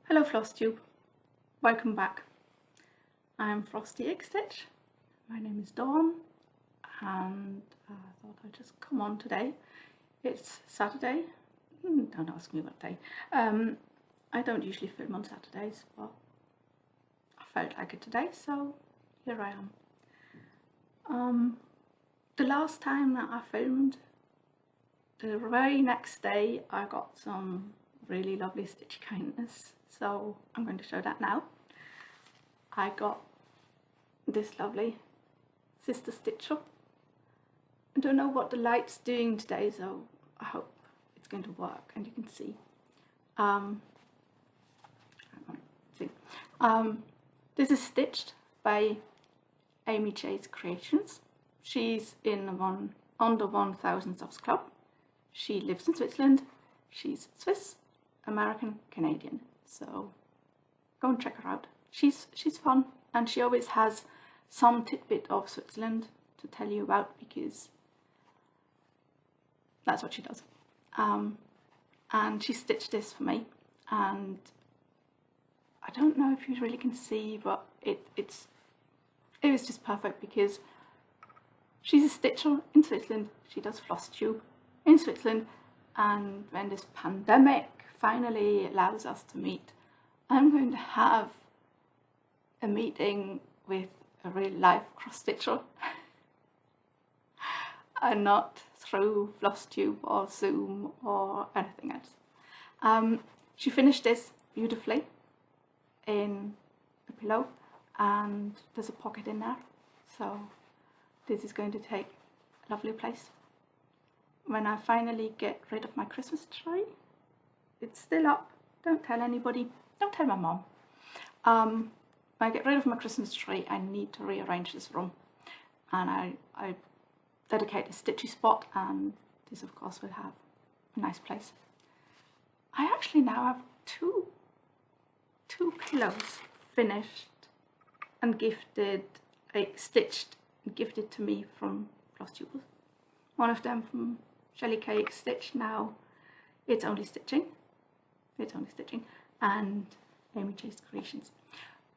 Hello Flosstube, welcome back. I'm Frosty XStitch. My name is Dawn and I thought I'd just come on today. It's Saturday. Don't ask me what day. I don't usually film on Saturdays, but I felt like it today, so here I am. The last time that I filmed, the very next day I got some really lovely stitch kindness, so I'm going to show that now. I got this lovely sister stitcher. I don't know what the light's doing today, so I hope it's going to work and you can see. This is stitched by Amy Chase Creations. She's in the under 1000 subs club. She lives in Switzerland. She's Swiss, American, Canadian. So go and check her out. She's fun, and she always has some tidbit of Switzerland to tell you about because that's what she does. And she stitched this for me, and I don't know if you really can see, but it was just perfect because she's a stitcher in Switzerland. She does Flosstube in Switzerland, and when this pandemic finally allows us to meet, I'm going to have a meeting with a real life cross stitcher and not through Flosstube or Zoom or anything else. She finished this beautifully in a pillow, and there's a pocket in there, so this is going to take a lovely place. When I finally get rid of my Christmas tree, it's still up, don't tell anybody, don't tell my mom. When I get rid of my Christmas tree, I need to rearrange this room, and I dedicate a stitchy spot, and this of course will have a nice place. I actually now have two pillows finished and gifted, stitched and gifted to me from Flosstube. One of them from Shelly K XStitch. Now it's only stitching, and Amy Chase Creations.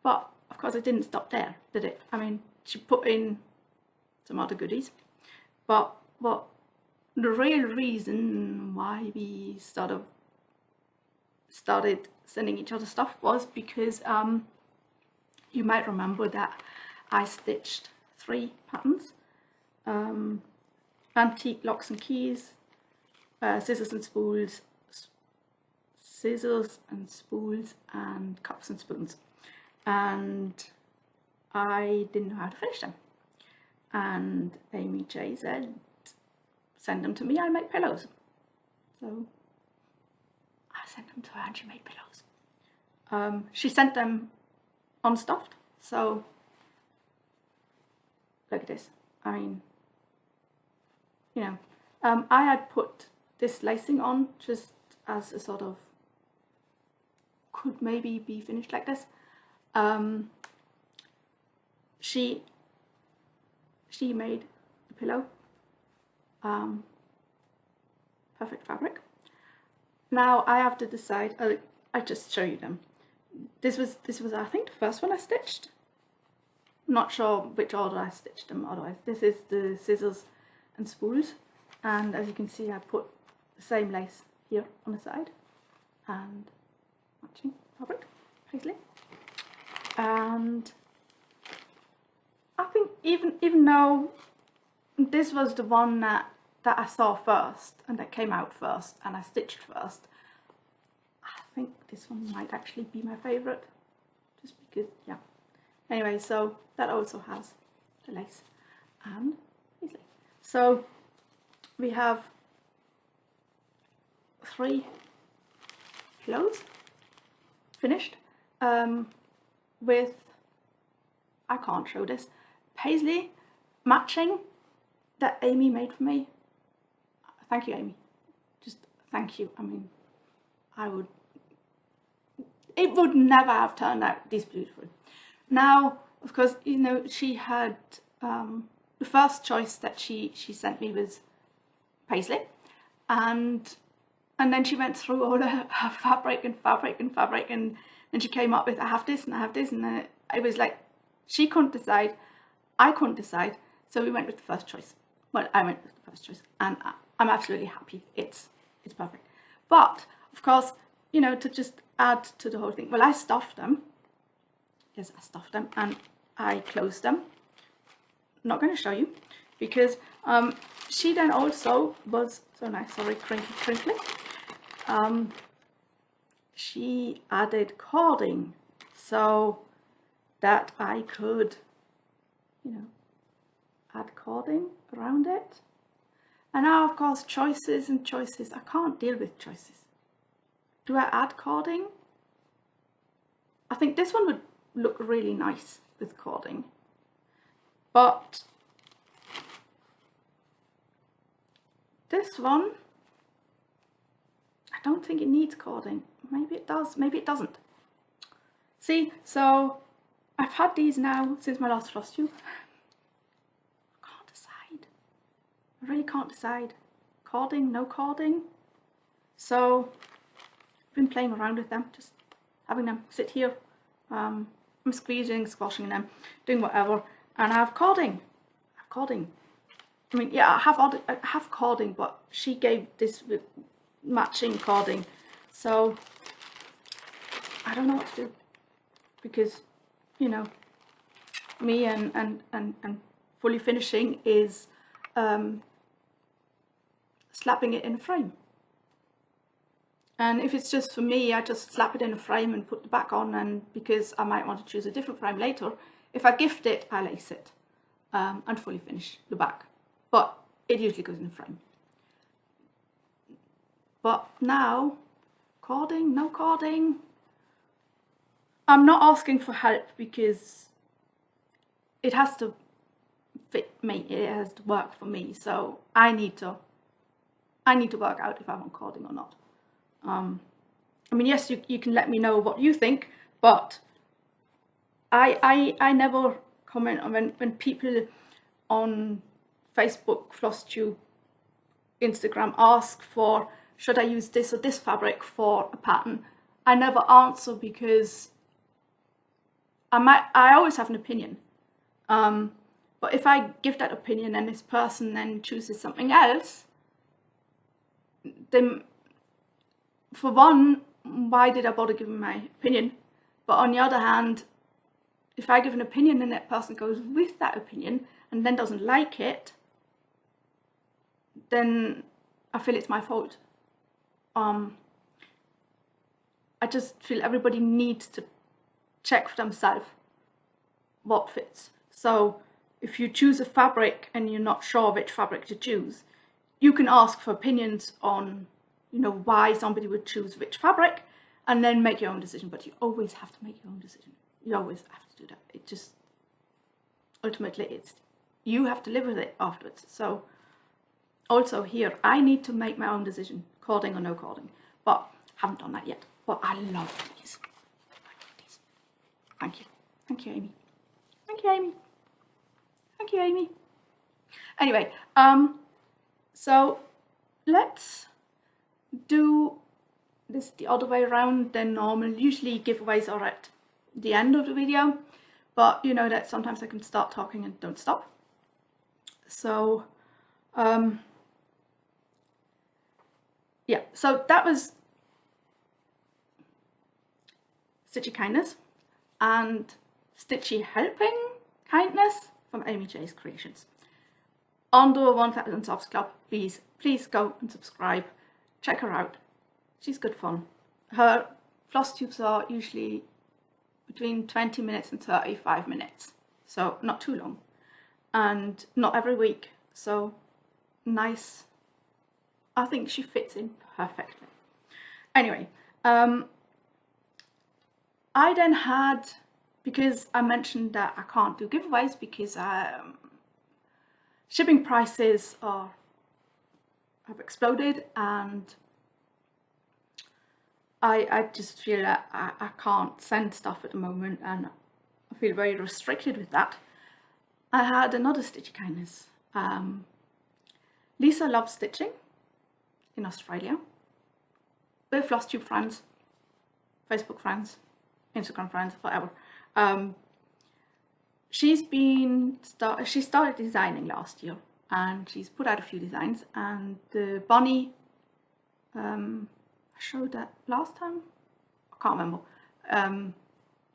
But of course it didn't stop there, did it? I mean, she put in some other goodies, but the real reason why we started sending each other stuff was because you might remember that I stitched 3 patterns: antique locks and keys, scissors and spools, and cups and spoons, and I didn't know how to finish them, and Amy J said, send them to me, I'll make pillows. So I sent them to her and she made pillows. She sent them unstuffed, so look at this. I mean, you know, I had put this lacing on just as a sort of, could maybe be finished like this. She made the pillow, perfect fabric. Now I have to decide. I just show you them. This was I think the first one I stitched. Not sure which order I stitched them otherwise. This is the scissors and spools, and as you can see I put the same lace here on the side and matching fabric paisley. And I think even though this was the one that I saw first and that came out first and I stitched first, I think this one might actually be my favourite, just because, yeah. Anyway, so that also has the lace and paisley. So we have 3 pillows finished, with, I can't show this, paisley matching that Amy made for me. Thank you, Amy. Just thank you. I mean, it would never have turned out this beautiful. Now, of course, you know, she had, the first choice that she sent me was paisley, and then she went through all her fabric and and she came up with, I have this and I have this, and then it was like, she couldn't decide, I couldn't decide, so we went with the first choice. Well, I went with the first choice, and I'm absolutely happy. It's perfect. But of course, you know, to just add to the whole thing, well, I stuffed them. Yes, I stuffed them and I closed them. I'm not going to show you because she then also was so nice. Sorry, crinkly. She added cording so that I could, you know, add cording around it. And now, of course, choices and choices. I can't deal with choices. Do I add cording? I think this one would look really nice with cording, but this one, I don't think it needs cording. Maybe it does, maybe it doesn't. See, so I've had these now since my last Flosstube. I can't decide. I really can't decide. Cording, no cording. So I've been playing around with them, just having them sit here. I'm squeezing, squashing them, doing whatever, and I have cording. I mean, yeah, I have cording, but she gave this with matching cording, so I don't know what to do, because, you know, me and fully finishing is slapping it in a frame. And if it's just for me, I just slap it in a frame and put the back on, and because I might want to choose a different frame later, if I gift it, I lace it and fully finish the back. But it usually goes in a frame. But now, cording, no cording. I'm not asking for help because it has to fit me, it has to work for me, so I need to work out if I want cording or not. I mean, yes, you can let me know what you think, but I never comment on when people on Facebook, Flosstube, Instagram ask for, should I use this or this fabric for a pattern? I never answer because I always have an opinion. But if I give that opinion and this person then chooses something else, then for one, why did I bother giving my opinion? But on the other hand, if I give an opinion and that person goes with that opinion and then doesn't like it, then I feel it's my fault. I just feel everybody needs to check for themselves what fits. So if you choose a fabric and you're not sure which fabric to choose, you can ask for opinions on, you know, why somebody would choose which fabric, and then make your own decision. But you always have to make your own decision. You always have to do that. It just, ultimately, it's, you have to live with it afterwards. So also here, I need to make my own decision, cording or no cording, but haven't done that yet. But I love these. Thank you. Thank you, Amy. Thank you, Amy. Thank you, Amy. Anyway, so let's do this the other way around than normal. Usually giveaways are at the end of the video, but you know that sometimes I can start talking and don't stop. So yeah, so that was Stitchy Kindness and Stitchy Helping Kindness from Amy J's Creations. On the 1000 Subs Club, please go and subscribe. Check her out. She's good fun. Her floss tubes are usually between 20 minutes and 35 minutes, so not too long, and not every week, so nice. I think she fits in perfectly. Anyway, I then had, because I mentioned that I can't do giveaways because shipping prices have exploded, and I just feel that I can't send stuff at the moment, and I feel very restricted with that. I had another Stitchy Kindness. Lisa loves stitching in Australia. We're Flosstube friends, Facebook friends, Instagram friends, whatever. She started designing last year, and she's put out a few designs, and the bunny, I showed that last time, I can't remember.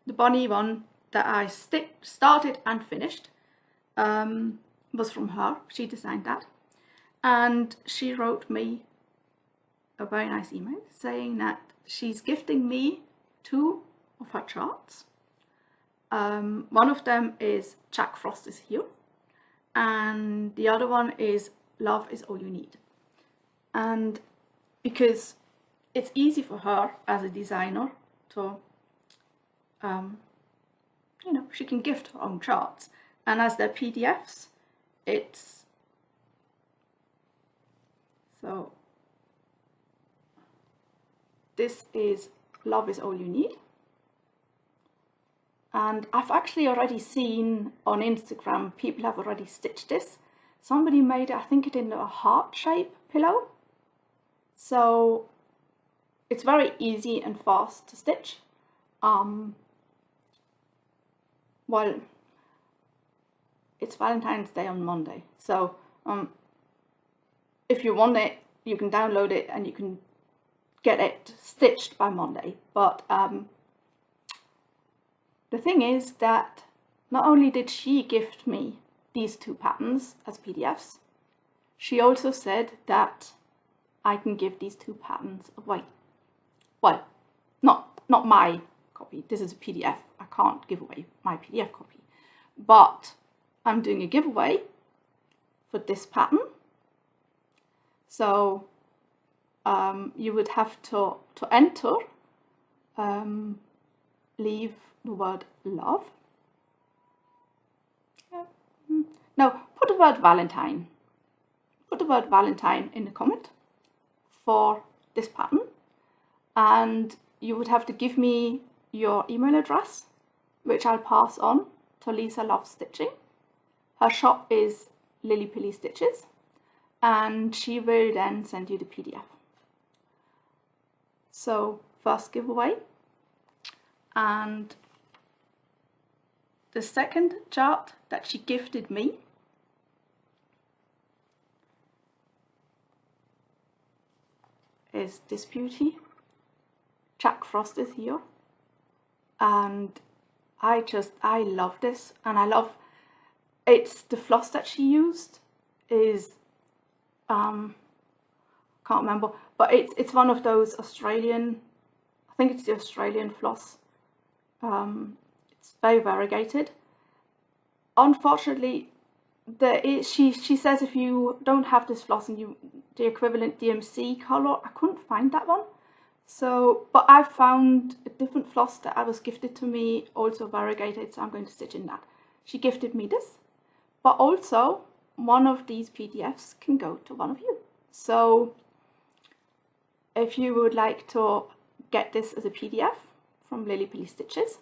The bunny one that I started and finished was from her. She designed that, and she wrote me a very nice email saying that she's gifting me 2 of her charts. One of them is Jack Frost is Here, and the other one is Love is All You Need. And because it's easy for her as a designer to, you know, she can gift her own charts, and as they're PDFs, it's so this is Love is All You Need. And I've actually already seen on Instagram, people have already stitched this. Somebody made, I think, it in a heart shape pillow. So it's very easy and fast to stitch. Well, it's Valentine's Day on Monday. So if you want it, you can download it and you can get it stitched by Monday. But the thing is that not only did she gift me these 2 patterns as PDFs, she also said that I can give these 2 patterns away. Well, not my copy. This is a PDF. I can't give away my PDF copy. But I'm doing a giveaway for this pattern. So you would have to enter, leave the word love. No, put the word Valentine. Put the word Valentine in the comment for this pattern, and you would have to give me your email address, which I'll pass on to Lisa Loves Stitching. Her shop is Lily Pilly Stitches, and she will then send you the PDF. So first giveaway, and the second chart that she gifted me is this beauty. Jack Frost is Here, and I love this, and I love it's the floss that she used is can't remember, but it's one of those Australian, I think it's the Australian floss. It's very variegated. Unfortunately, she says if you don't have this floss and the equivalent DMC color, I couldn't find that one. So, but I found a different floss that I was gifted to me, also variegated, so I'm going to stitch in that. She gifted me this, but also one of these PDFs can go to one of you. So if you would like to get this as a PDF from Lily Pilly Stitches,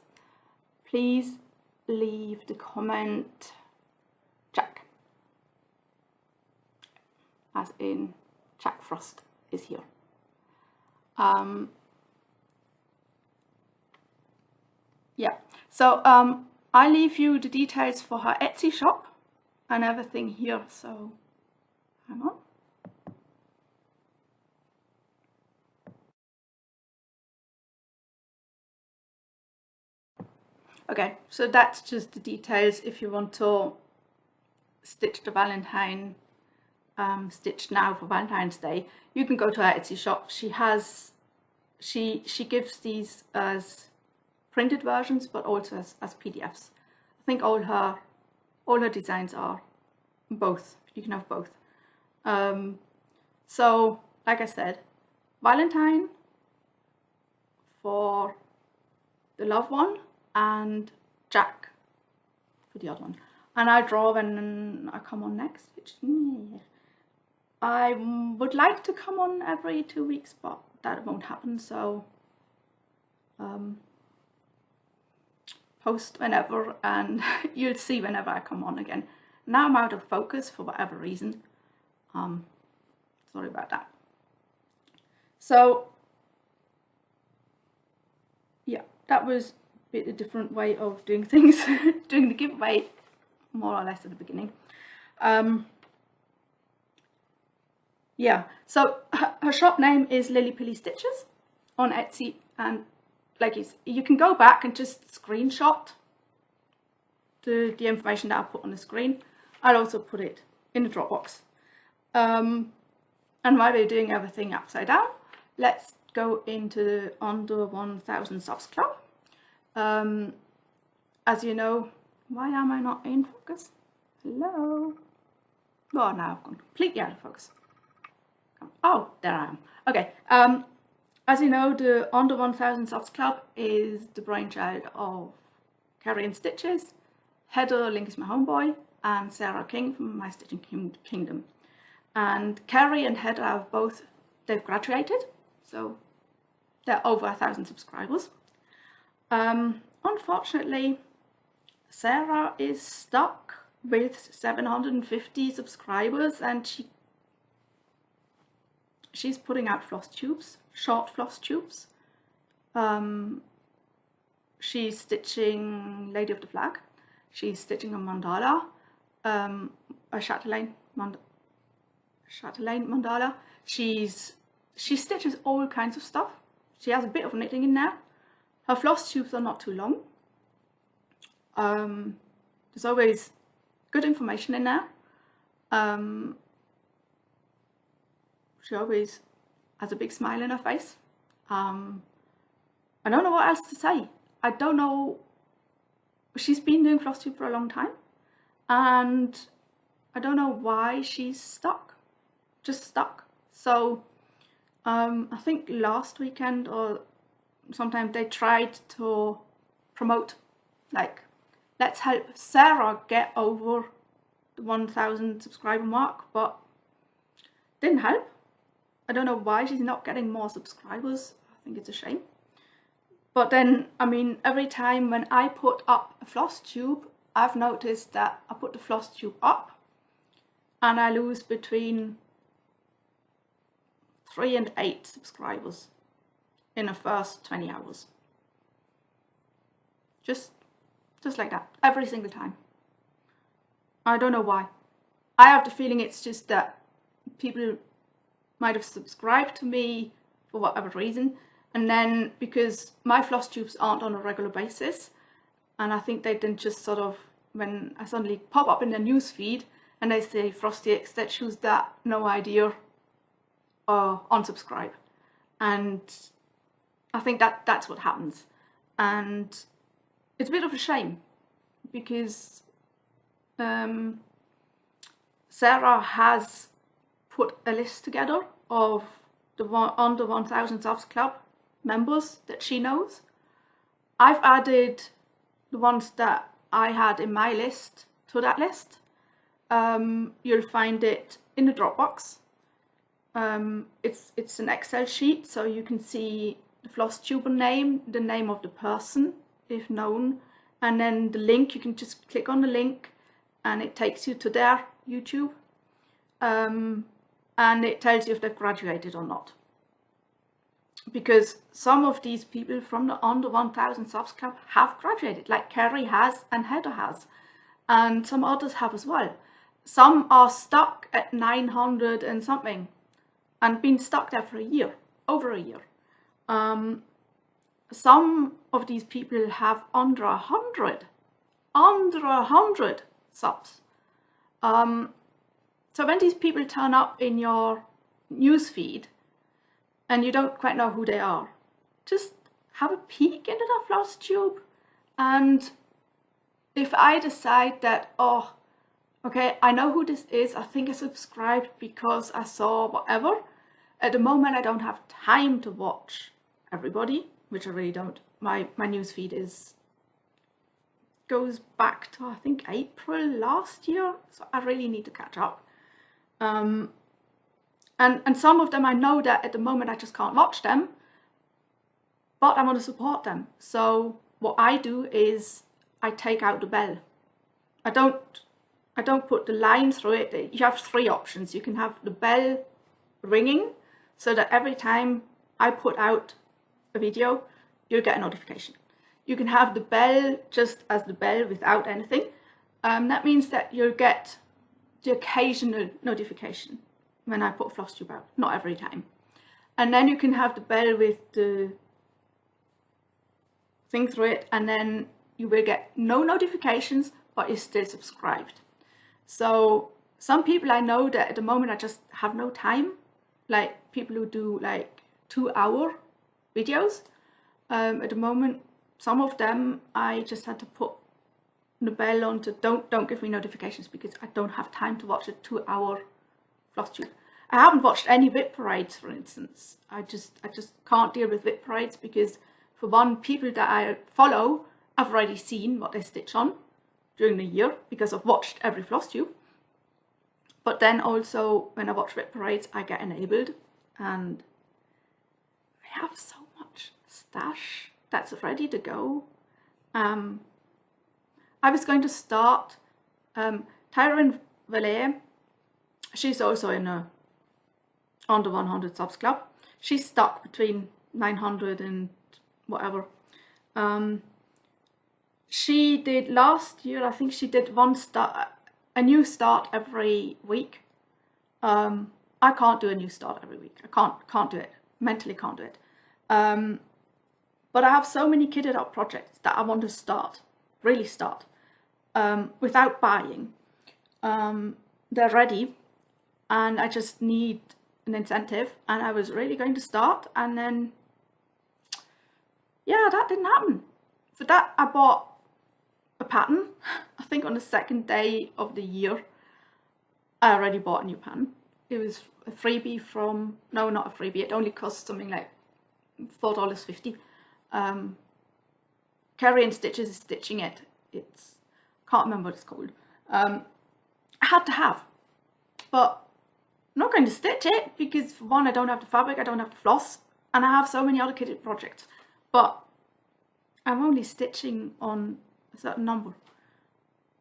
please leave the comment Jack, as in Jack Frost is Here. Yeah, so I leave you the details for her Etsy shop and everything here, so hang on. Okay, so that's just the details. If you want to stitch the Valentine stitch now for Valentine's Day, you can go to her Etsy shop. She gives these as printed versions, but also as PDFs. I think all her designs are both. You can have both. So like I said, Valentine for the love one, and Jack for the other one. And I draw when I come on next, which I would like to come on every 2 weeks, but that won't happen. So post whenever, and you'll see whenever I come on again. Now I'm out of focus for whatever reason. Sorry about that. So yeah, that was bit a different way of doing things, doing the giveaway more or less at the beginning. Yeah, so her shop name is Lily Pilly Stitches on Etsy, and like you can go back and just screenshot the information that I put on the screen. I'll also put it in the Dropbox. And while we're doing everything upside down, let's go into the Under 1000 Subs Club. As you know, why am I not in focus? Hello? Oh, now I've gone completely out of focus. Oh, there I am. Okay. As you know, the Under 1000 Subs Club is the brainchild of Kerry and Stitches, Heather, Link is my homeboy, and Sarah King from My Stitching Kingdom. And Kerry and Heather have both, they've graduated, so they're over 1,000 subscribers. Unfortunately, Sarah is stuck with 750 subscribers, and she's putting out floss tubes, short floss tubes. She's stitching Lady of the Flag. She's stitching a mandala, a chatelaine mandala. She stitches all kinds of stuff. She has a bit of knitting in there. Her floss tubes are not too long. There's always good information in there. She always has a big smile in her face. I don't know what else to say. I don't know. She's been doing Flosstube for a long time, and I don't know why she's stuck. Just stuck. So I think last weekend or sometime they tried to promote, like, let's help Sarah get over the 1,000 subscriber mark, but didn't help. I don't know why she's not getting more subscribers. I think it's a shame. But then, I mean, every time when I put up a floss tube, I've noticed that I put the floss tube up and I lose between 3 and 8 subscribers in the first 20 hours. Just like that, every single time. I don't know why. I have the feeling it's just that people might have subscribed to me for whatever reason, and then because my floss tubes aren't on a regular basis, and I think they then just sort of, when I suddenly pop up in their news feed and they say Frosty XStitch, who's that, no idea, or unsubscribe. And I think that's what happens, and it's a bit of a shame because Sarah has put a list together of the Under 1000 Subs Club members that she knows. I've added the ones that I had in my list to that list. You'll find it in the Dropbox. It's an Excel sheet, so you can see the floss tuber name, the name of the person if known, and then the link. You can just click on the link and it takes you to their YouTube, and it tells you if they've graduated or not. Because some of these people from the Under 1000 Subs Club have graduated, like Kerry has and Heather has, and some others have as well. Some are stuck at 900 and something and been stuck there for a year, over a year. Some of these people have under 100 subs. So when these people turn up in your newsfeed and you don't quite know who they are, just have a peek into the floss tube. And if I decide that, oh, okay, I know who this is, I think I subscribed because I saw whatever. At the moment, I don't have time to watch everybody, which I really don't. My newsfeed goes back to, I think, April last year, so I really need to catch up. And some of them I know that at the moment I just can't watch them, but I want to support them. So what I do is I take out the bell. I don't put the line through it. You have 3 options. You can have the bell ringing so that every time I put out a video, you'll get a notification. You can have the bell just as the bell without anything. That means that you'll get the occasional notification when I put Flosstube out, not every time. And then you can have the bell with the thing through it, and then you will get no notifications, but you're still subscribed. So some people I know that at the moment I just have no time, like people who do like 2-hour videos. At the moment, some of them I just had to put the bell on to don't give me notifications because I don't have time to watch a 2-hour Flosstube. I haven't watched any whip parades, for instance. I just can't deal with whip parades because, for one, people that I follow I've already seen what they stitch on during the year because I've watched every Flosstube. But then also when I watch whip parades I get enabled, and I have so much stash that's ready to go. I was going to start Mirabilia. She's also in a under 100 subs club. She's stuck between 900 and whatever. She did last year, I think she did a new start every week. I can't do a new start every week. I can't do it. Mentally can't do it. But I have so many kitted up projects that I want to start, really start, without buying. They're ready and I just need an incentive, and I was really going to start, and then yeah, that didn't happen. For that I bought a pattern. I think on the second day of the year I already bought a new pattern. It was a freebie from, no, not a freebie, it only cost something like $4.50. Carrie and Stitches is stitching it. It's, can't remember what it's called. I had to have, but I'm not going to stitch it because, for one, I don't have the fabric, I don't have the floss, and I have so many other kitted projects. But I'm only stitching on a certain number,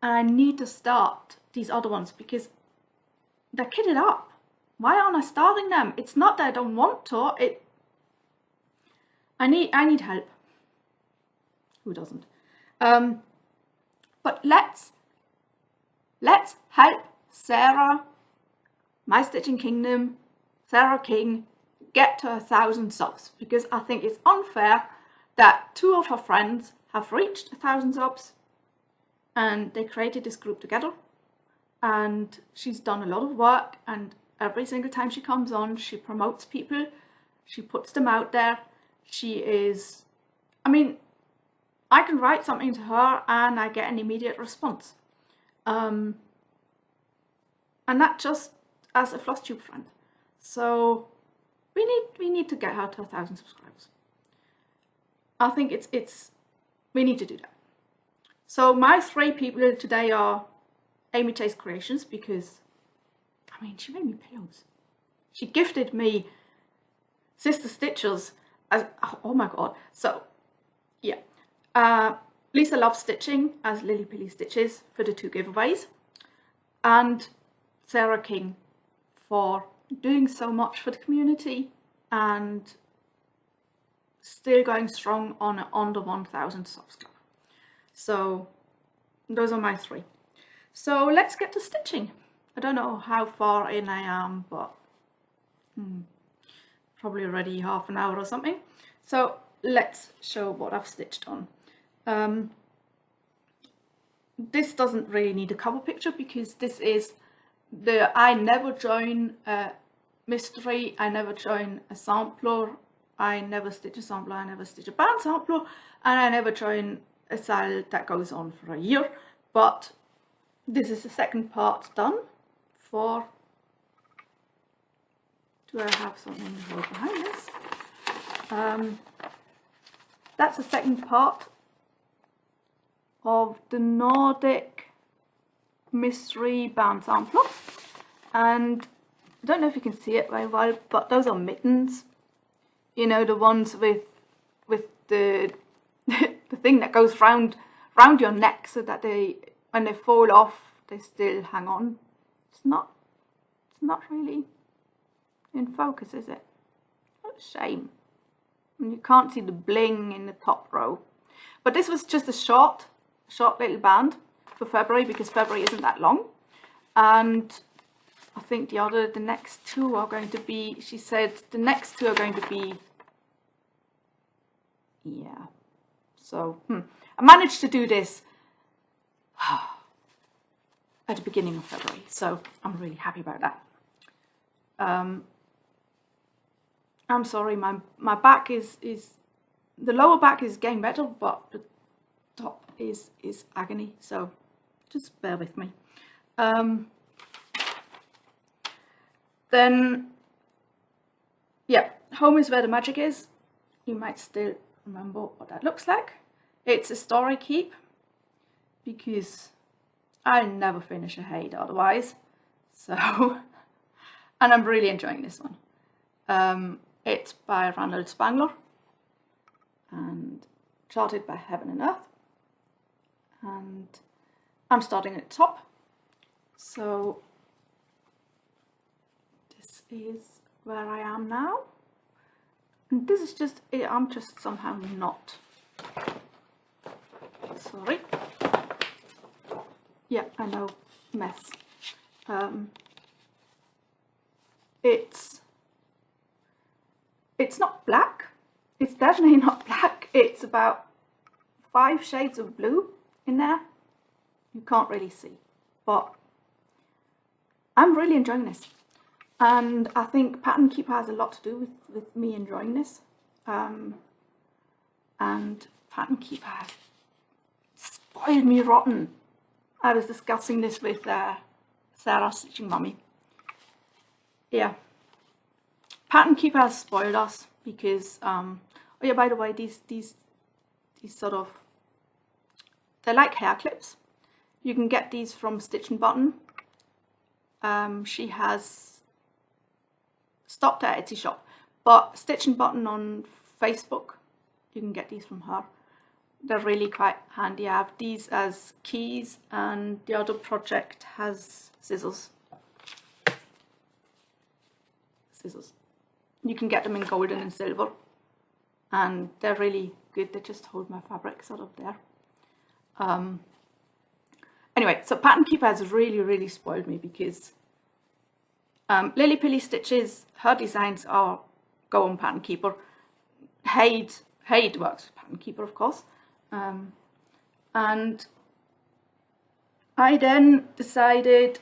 and I need to start these other ones because they're kitted up. Why aren't I starting them? It's not that I don't want to. I need help. Who doesn't? But let's help Sarah, My Stitching Kingdom, Sarah King, get to 1,000 subs, because I think it's unfair that 2 of her friends have reached 1,000 subs and they created this group together, and she's done a lot of work, and every single time she comes on she promotes people, she puts them out there. She is, I mean, I can write something to her and I get an immediate response, and that just as a Flosstube friend. So we need to get her to 1,000 subscribers. I think we need to do that. So my 3 people today are Amy Chase Creations, because I mean, she made me pillows. She gifted me Sister Stitchers as, oh my god. So yeah, Lisa Loves Stitching as Lily Pilly Stitches for the 2 giveaways, and Sarah King for doing so much for the community and still going strong on an under 1,000 subs club. So those are my 3. So let's get to stitching. I don't know how far in I am, but probably already half an hour or something. So let's show what I've stitched on. This doesn't really need a cover picture because this is the I never join a mystery, I never join a sampler, I never stitch a sampler, I never stitch a band sampler, and I never join a sale that goes on for a year. But this is the second part done for, do I have something behind this? That's the second part of the Nordic mystery band sampler, and I don't know if you can see it very well, but those are mittens, you know, the ones with the the thing that goes round your neck so that they, when they fall off, they still hang on. It's not really in focus, is it? What a shame. And you can't see the bling in the top row. But this was just a short little band for February, because February isn't that long. And I think the next two are going to be, she said the next two are going to be, yeah. So, I managed to do this at the beginning of February, so I'm really happy about that. I'm sorry, my back is the lower back is getting better, but the top is agony, so just bear with me. Then, yeah, home is where the magic is. You might still remember what that looks like. It's a StoryKeep, because I never finish a HAED otherwise. So, and I'm really enjoying this one. It's by Randal Spangler and charted by Heaven and Earth. And I'm starting at the top. So this is where I am now. And this is just, I'm just somehow not, sorry. Yeah, I know, mess. It's not black. It's definitely not black. It's about 5 shades of blue in there. You can't really see, but I'm really enjoying this. And I think Pattern Keeper has a lot to do with me enjoying this. And Pattern Keeper has spoiled me rotten. I was discussing this with Sarah, Stitching Mummy. Yeah, Pattern Keeper has spoiled us because, oh yeah, by the way, these sort of, they're like hair clips. You can get these from Stitch and Button. She has stopped her Etsy shop, but Stitch and Button on Facebook, you can get these from her. They're really quite handy. I have these as keys, and the other project has scissors. You can get them in golden and silver, and they're really good. They just hold my fabric sort of there. Anyway, so Pattern Keeper has really spoiled me because Lily Pilly Stitches, her designs go on Pattern Keeper. HAED works with Pattern Keeper, of course. And I then decided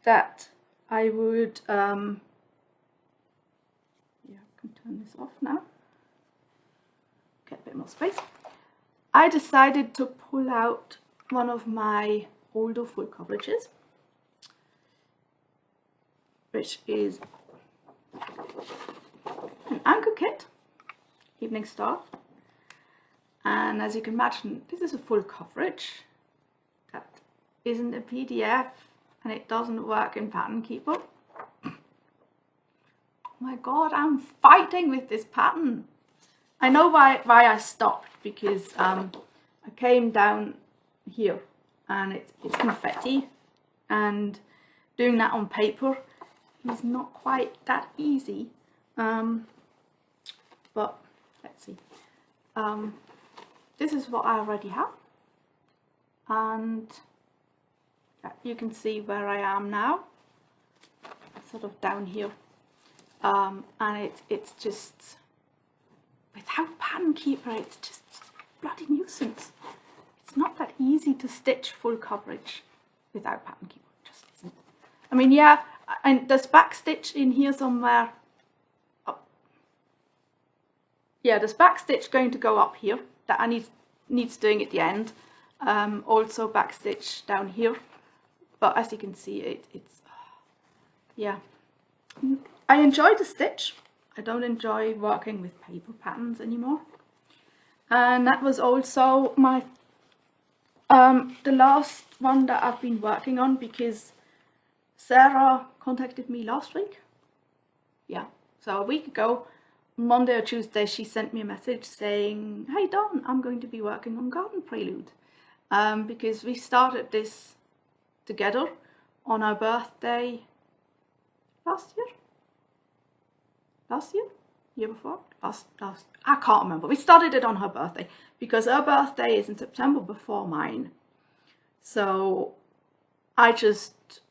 that I would, yeah, I can turn this off now, get a bit more space. I decided to pull out one of my older full coverages, which is an Anchor Kit, Evening Star. And as you can imagine, this is a full coverage that isn't a PDF, and it doesn't work in Pattern Keeper. Oh my god, I'm fighting with this pattern. I know why I stopped, because I came down here and it's confetti, and doing that on paper is not quite that easy. But let's see. This is what I already have, and you can see where I am now, sort of down here, and it's just, without Pattern Keeper, it's just a bloody nuisance. It's not that easy to stitch full coverage without Pattern Keeper, it just isn't. I mean, yeah, and there's back stitch in here somewhere. Oh. Yeah, there's back stitch going to go up here that I needs doing at the end. Also back stitch down here, but as you can see, it's yeah. I enjoy the stitch. I don't enjoy working with paper patterns anymore. And that was also my the last one that I've been working on, because Sarah contacted me last week. Yeah, so a week ago, Monday or Tuesday, she sent me a message saying, "Hey Dawn, I'm going to be working on Garden Prelude," because we started this together on our birthday last year. year before, last, I can't remember. We started it on her birthday because her birthday is in September before mine. So I just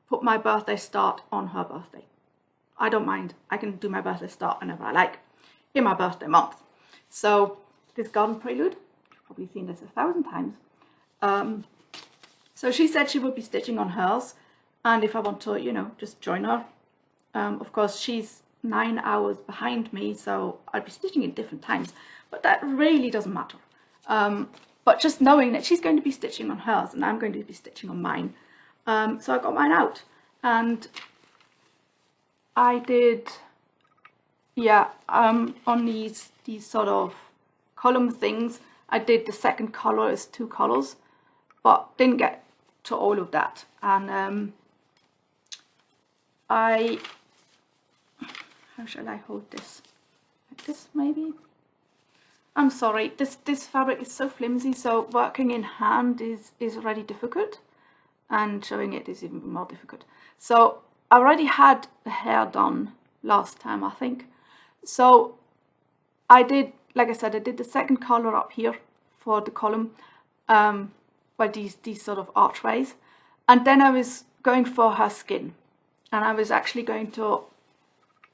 put my birthday start on her birthday. I don't mind. I can do my birthday start whenever I like in my birthday month. So this garden prelude, you've probably seen this 1,000 times. So she said she would be stitching on hers, and if I want to, you know, just join her. Of course, she's 9 hours behind me, so I'd be stitching in different times, but that really doesn't matter. But just knowing that she's going to be stitching on hers and I'm going to be stitching on mine. So I got mine out, and I did, yeah, on these sort of column things, I did the second colour as 2 colours, but didn't get to all of that. And how shall I hold this? Like this, maybe? I'm sorry, this fabric is so flimsy, so working in hand is already difficult, and showing it is even more difficult. So I already had the hair done last time, I think. So I did, like I said, I did the second colour up here for the column, well, these sort of archways, and then I was going for her skin, and I was actually going to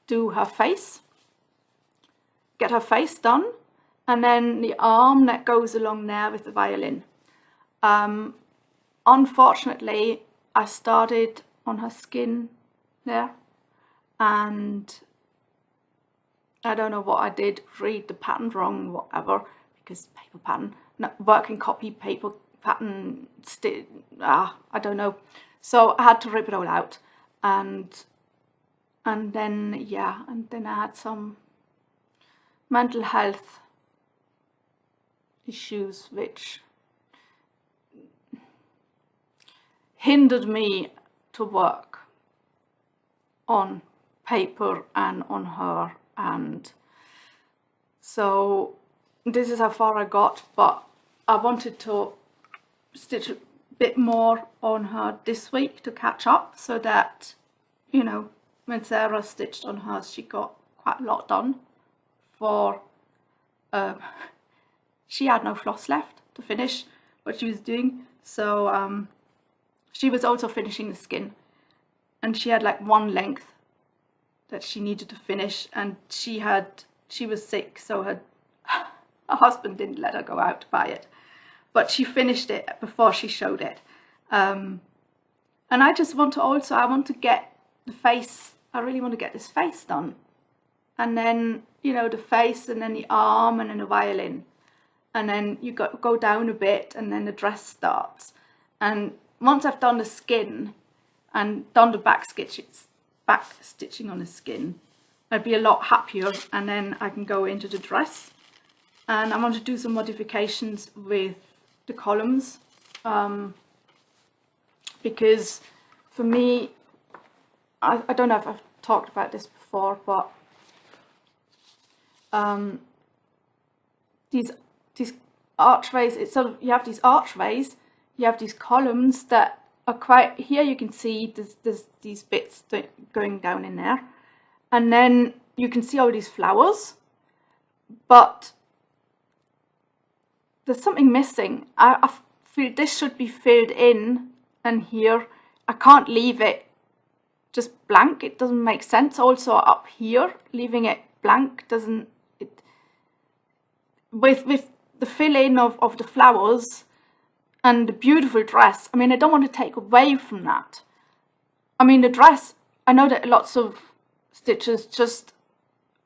do her face, get her face done, and then the arm that goes along there with the violin. Unfortunately, I started on her skin there, and I don't know what I did, read the pattern wrong, whatever, because paper pattern, working copy, paper pattern, I don't know. So I had to rip it all out, and then, yeah, and then I had some mental health issues which hindered me to work on paper and on her, and so this is how far I got. But I wanted to stitch a bit more on her this week to catch up, so that, you know, when Sarah stitched on hers, she got quite a lot done for she had no floss left to finish what she was doing, so she was also finishing the skin, and she had like one length that she needed to finish, and she was sick, so her husband didn't let her go out to buy it, but she finished it before she showed it. And I just want to also, I want to get the face, I really want to get this face done, and then, you know, the face, and then the arm, and then the violin, and then you go down a bit, and then the dress starts. And once I've done the skin and done the back stitching on the skin, I'd be a lot happier, and then I can go into the dress. And I want to do some modifications with the columns, because for me, I don't know if I've talked about this before, but these archways, it's sort of, you have these archways, you have these columns that are quite, here you can see there's these bits going down in there, and then you can see all these flowers, but there's something missing. I feel this should be filled in, and here I can't leave it just blank, it doesn't make sense. Also up here, leaving it blank doesn't, with the fill in of the flowers and the beautiful dress, I mean, I don't want to take away from that. I mean, the dress, I know that lots of stitchers just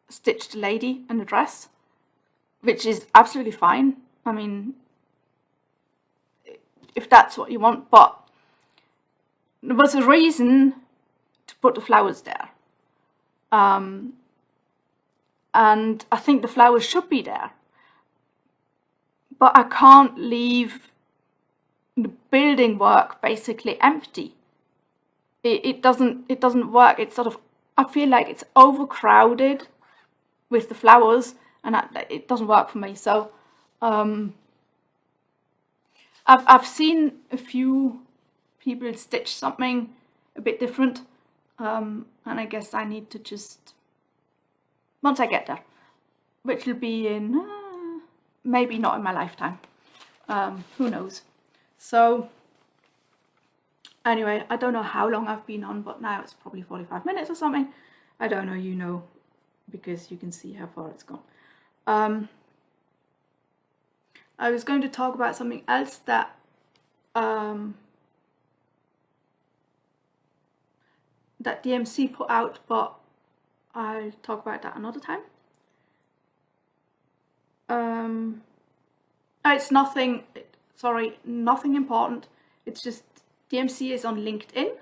stitch the lady and the dress, which is absolutely fine. I mean, if that's what you want, but there was a reason to put the flowers there. And I think the flowers should be there. But I can't leave the building work basically empty. It doesn't work. It's sort of, I feel like it's overcrowded with the flowers, and it doesn't work for me. So I've seen a few people stitch something a bit different, and I guess I need to just once I get there, which will be in maybe not in my lifetime, who knows. So anyway, I don't know how long I've been on, but now it's probably 45 minutes or something. I don't know, you know, because you can see how far it's gone. I was going to talk about something else that that DMC put out, but I'll talk about that another time. It's nothing, sorry, nothing important. It's just DMC is on LinkedIn,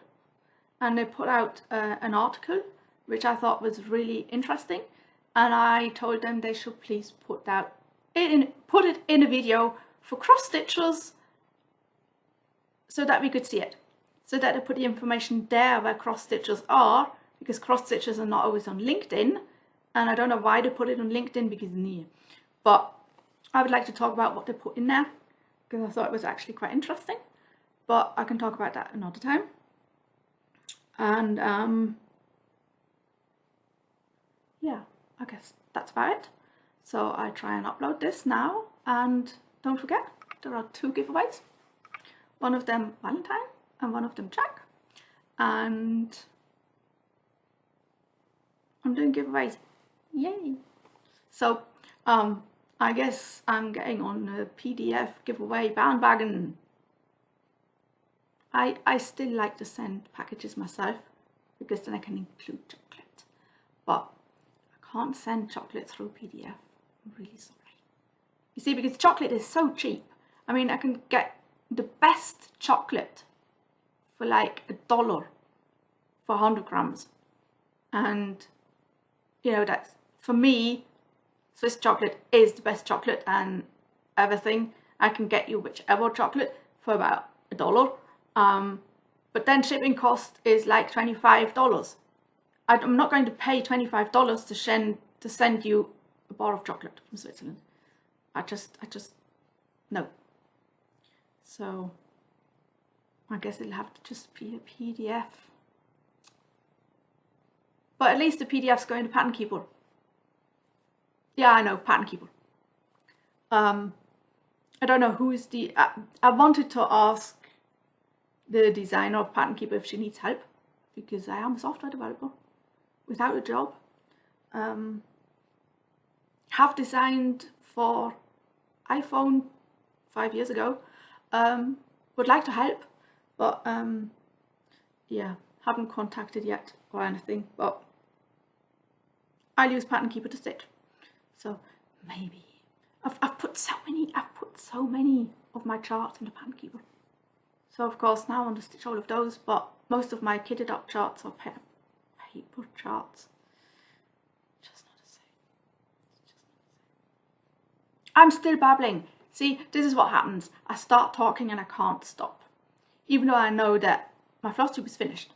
and they put out an article which I thought was really interesting, and I told them they should please put it in a video for cross stitchers so that we could see it, so that they put the information there where cross stitchers are, because cross stitchers are not always on LinkedIn, and I don't know why they put it on LinkedIn, because but I would like to talk about what they put in there, because I thought it was actually quite interesting, but I can talk about that another time. And yeah, I guess that's about it. So I try and upload this now, and don't forget, there are 2 giveaways. One of them Valentine and one of them Jack, and I'm doing giveaways, yay! So I guess I'm getting on the PDF giveaway bandwagon. I still like to send packages myself, because then I can include chocolate, but I can't send chocolate through PDF. I'm really sorry. You see, because chocolate is so cheap. I mean, I can get the best chocolate for like $1 for 100 grams. And, you know, that's, for me, Swiss chocolate is the best chocolate, and everything. I can get you whichever chocolate for about $1. But then shipping cost is like $25. I'm not going to pay $25 to send you a bar of chocolate from Switzerland. I just, no. So I guess it'll have to just be a PDF. But at least the PDF's going to Pattern Keeper. Yeah, I know, Pattern Keeper. I don't know who's the... I wanted to ask the designer of Pattern Keeper if she needs help, because I am a software developer without a job. Have designed for iPhone 5 years ago. Would like to help, but yeah, haven't contacted yet or anything, but I'll use Pattern Keeper to stitch. So maybe I've put so many of my charts into Pattern Keeper. So of course now I want to stitch all of those, but most of my kitted up charts are paper charts. Just not the same. I'm still babbling. See, this is what happens. I start talking and I can't stop. Even though I know that my Flosstube is finished.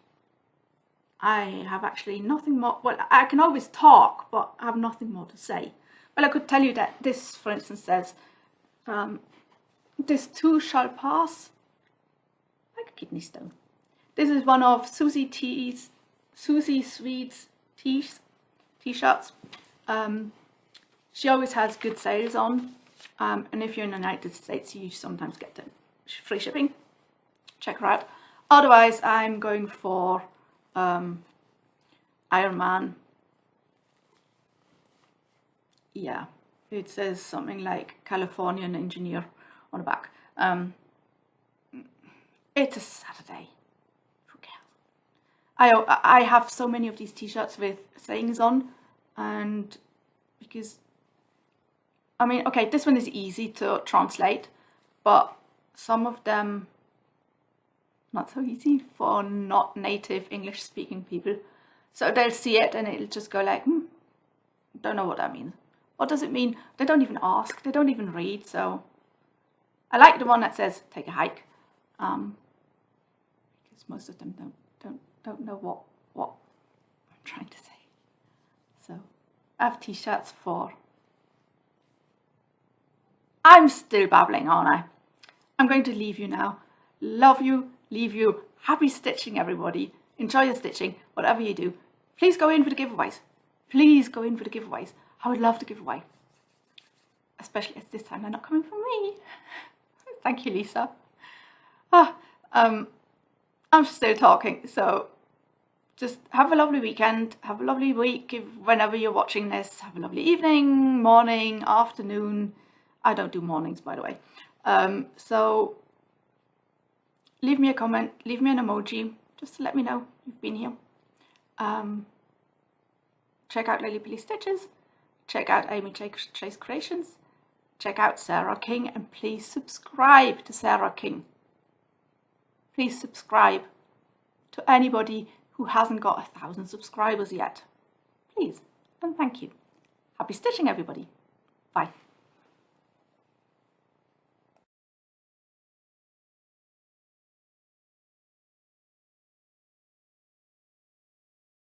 I have actually nothing more. Well, I can always talk, but I have nothing more to say. Well, I could tell you that this, for instance, says, this too shall pass, like a kidney stone. This is one of Susie Sweet's t-shirts. She always has good sales on, and if you're in the United States, you sometimes get the free shipping. Check her out. Otherwise, I'm going for Iron Man. Yeah, it says something like Californian engineer on the back. It's a Saturday. Who cares? I have so many of these t-shirts with sayings on, and because I mean, okay, this one is easy to translate, but some of them not so easy for not native English speaking people. So they'll see it and it'll just go like, don't know what that means. What does it mean? They don't even ask, they don't even read. So I like the one that says take a hike, because most of them don't know what I'm trying to say. So I have t-shirts for... I'm still babbling, aren't I? I'm going to leave you now. Love you, leave you. Happy stitching, everybody. Enjoy your stitching, whatever you do. Please go in for the giveaways. please go in for the giveaways. I would love to give away. Especially as this time they're not coming from me. Thank you, Lisa. I'm still talking, so just have a lovely weekend, have a lovely week whenever you're watching this. Have a lovely evening, morning, afternoon. I don't do mornings, by the way. So leave me a comment, leave me an emoji, just to let me know you've been here. Check out Lily Billy Stitches, check out Amy Chase Creations, check out Sarah King, and please subscribe to Sarah King. Please subscribe to anybody who hasn't got 1,000 subscribers yet. Please, and thank you. Happy stitching, everybody. Bye.